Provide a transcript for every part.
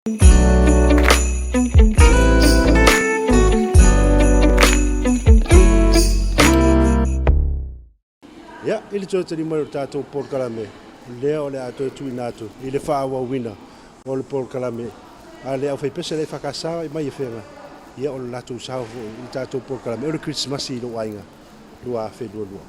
Ya, ili church ni mo tato por kalame. Leo le ato tu inato. Ile fa wa wina. O por kalame. Ale au fai pese le fa kasa mai fenga. Ia o la tu sa o tato por kalame. O Christmas i lo wainga. Lua fe do lua.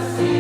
See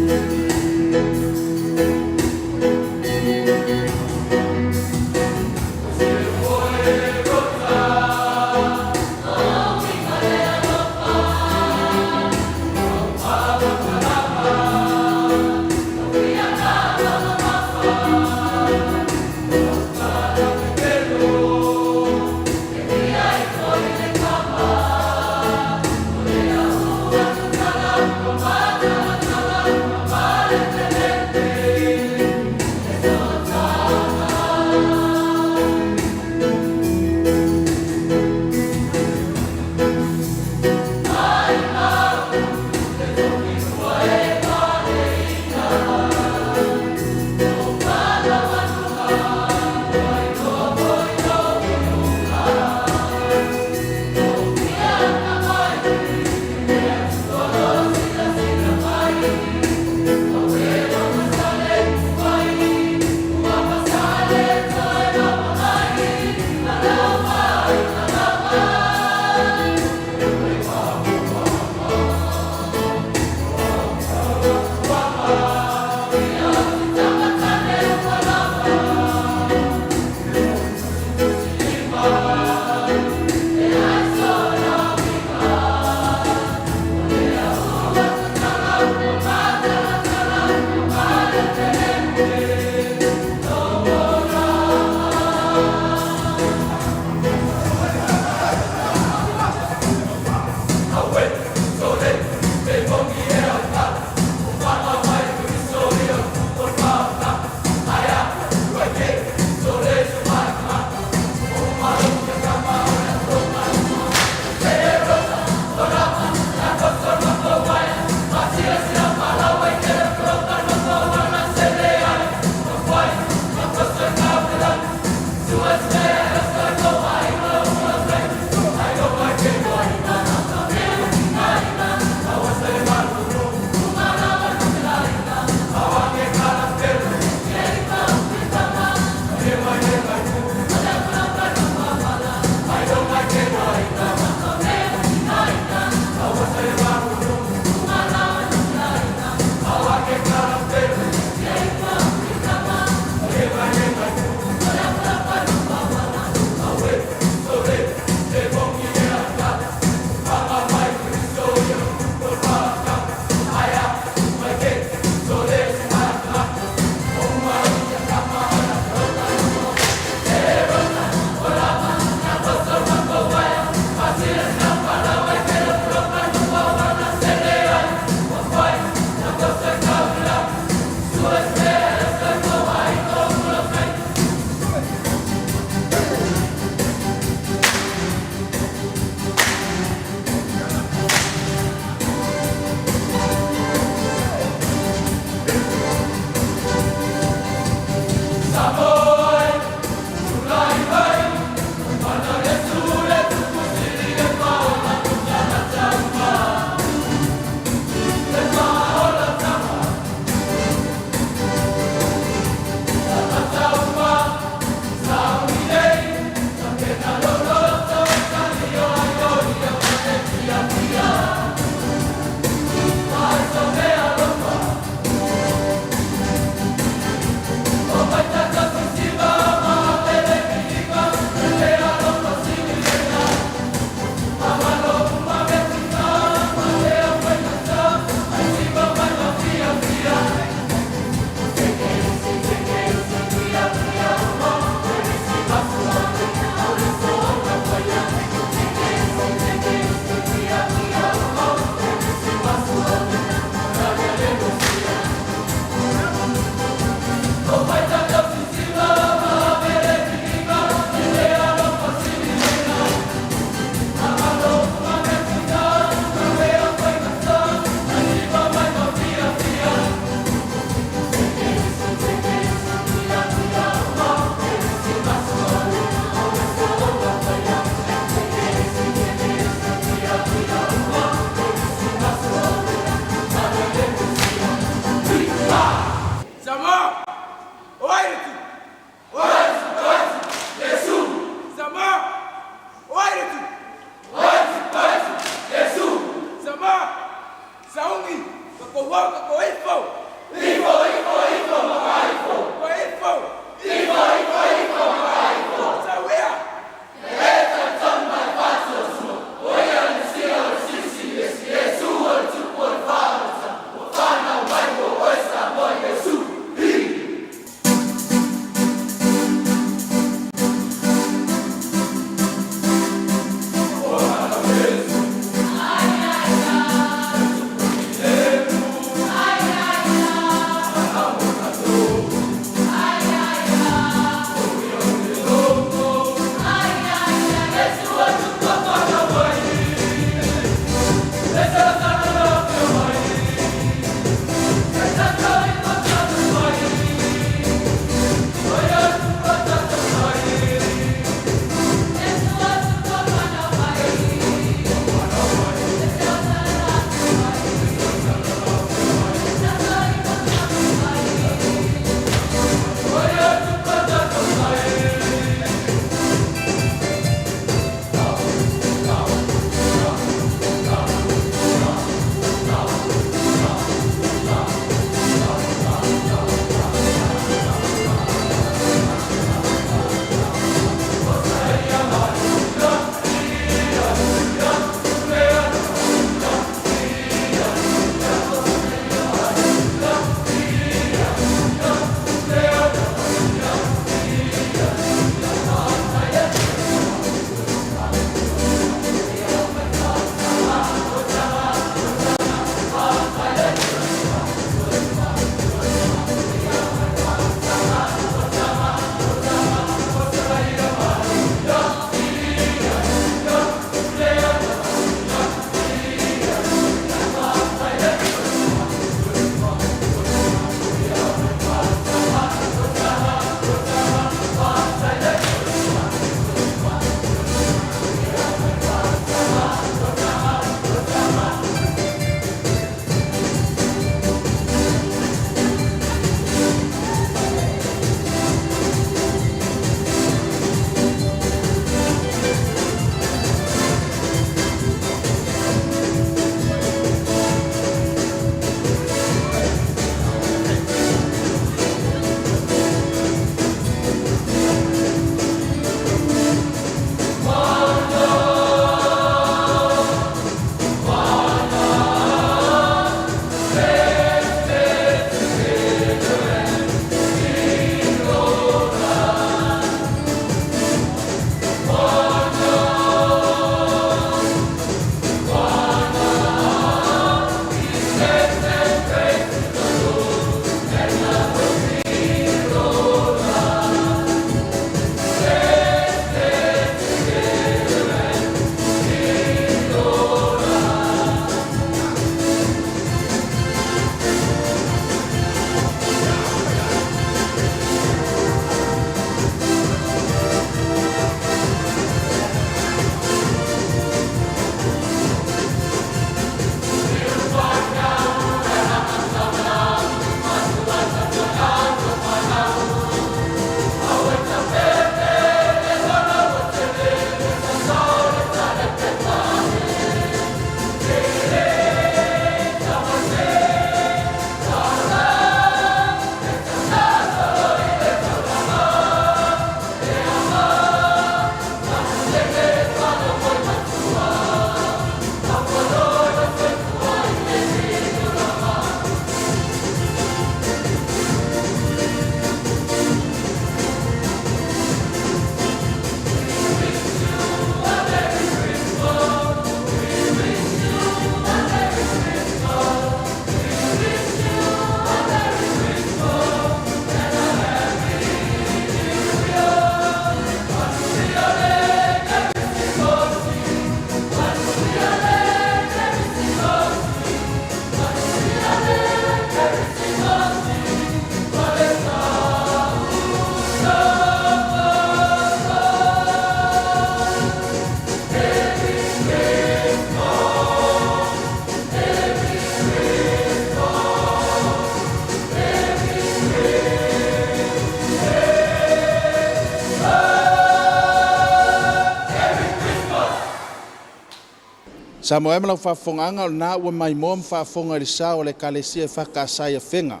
Samoa mala whawhonganga na ua mai moa mwhawhonga le sao le kalesia whakasai a whenga.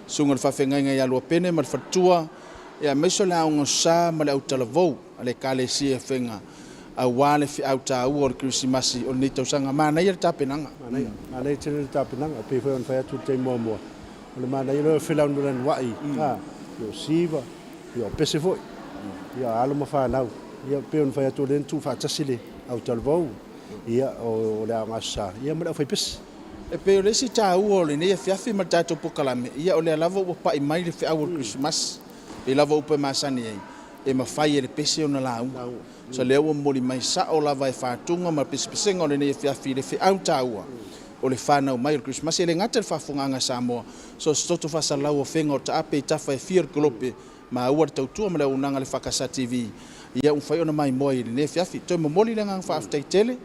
Sunga le whawhenga i alua pene ma le whatua ia meso le aunga sa ma le au talavou le kalesia a whenga. A wale fi au ta ua o le Krismasi o ni tausanga mana ia le tapenanga. Mana ia tene le tapenanga pe whai on whai atu te mua mua. O le mana ia le whilau nuran wai. Io siva, io pese foi. Ia alo ma whanau. Ia pe on whai atu le ntu whatasile au talavou. Ia o le aunga sa. Ia mara whai pese. E pe o le si ta ua o le ne fiafi ma tato pokalame. Ia o le lava ua pa i mai le whiau o le Krismas. E lava upe masani ei. E mawhai e le pese o na lau. So leo o mori mai sa o lava e whātunga ma pese-pesenga o le ne fiafi le whiau tāua. O le whanau mai o le Krismas e le ngata le whawhunganga Samoa. So stoto whasalau o whenga o ta ape i tawha e whiar kolope ma ua le tautua ma le unanga le Whakasa TV. Ia umwhai ona mai moa i le ne fiafi. Toi mamoli le ngang whaaftai tele.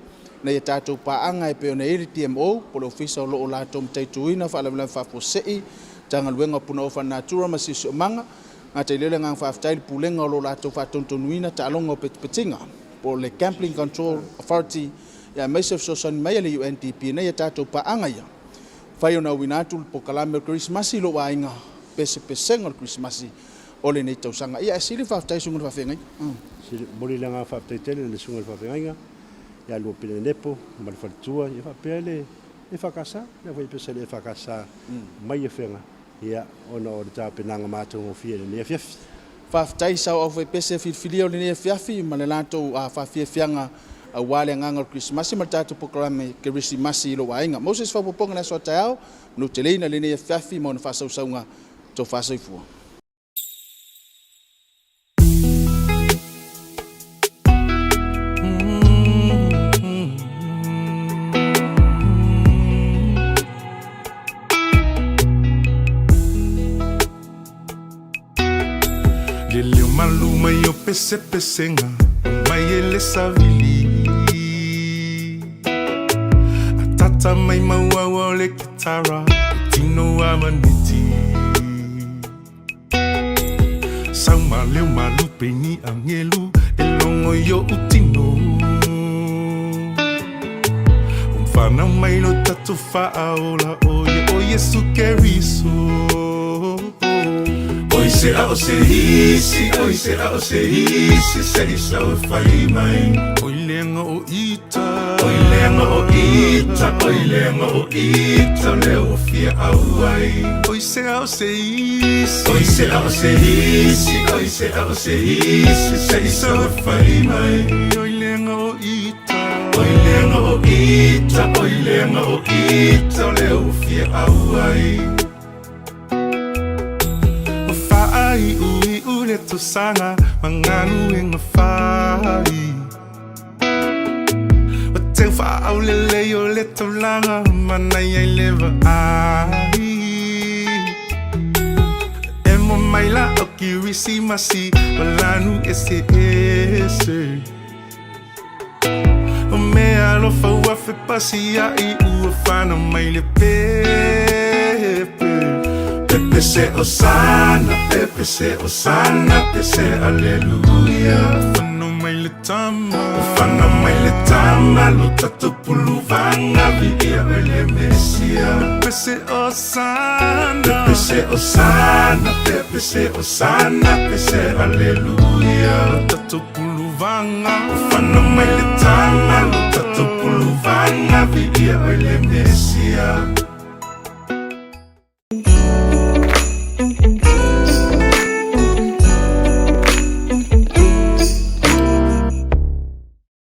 Na ia tātou pāanga e pe o na eri TMO. Po le ofisa o loo lātou mtaituina whaalawila whaaposei. Tanga luenga puna o whanatura ma sisi o manga. Ngā te lele ngang whaaftai pulenga o lo lātou whaatontonuina ta alonga o petinga. Po le Gambling Control Authority. Ia meisef sosani mai le UNDP na ia tātou pāanga ia. Whai o na winatu po kalame o Krismasi lo wainga. Pese-pesenga o Krismasi. O le nei tausanga. Ia sili whaaftai sunga whawhengai. Sili mori le ngang whaaftai tele le sunga whawhengai. Ia lua pene nepo, ma le whalitua, ia whapea le EFKS, ia whaipesa le EFKS mai e whenga. Ia ona o le tāpenanga mātou o fia le nea fiafi. Whaftai sau au whaipesa whiwhilia o le nea fiafi, ma le lātou a whawhiawhianga a wale nganga o Krismasi, ma le tātou pokalame Krismasi i lo wainga. Moses whapoponga na soa tai au, no te leina le nea fiafi, ma ona whasausaunga tō whasaifua. Maluma yo pese-pesenga mai ele savili atata mai maua o le kitara tino amaniti sauma leo malupe ni angelu elongo yo utino umfana mai lo tatu faaola o Yesu keriso. Oi será o serisi, sei só o fai mai. Oi lenga o ita, leo fia auai. Oi será o serisi, sei só o fai mai. Oi lenga o ita, leo fia auai. Ai ui ule to sanga manganu en fai o te fa au le yo le to langa manai ai leva ai emo mai la o ki risi masi malanu ese o me alo fa wa fe pasi ai u fa no mai le Pepe se osana, pese aleluia. Fana mai le tama, lo tatu puluvanga, vigia ele mesia. Pepe se osana, pese aleluia. Lo tatu puluvanga, fana mai le tama, lo tatu puluvanga, vigia ele mesia.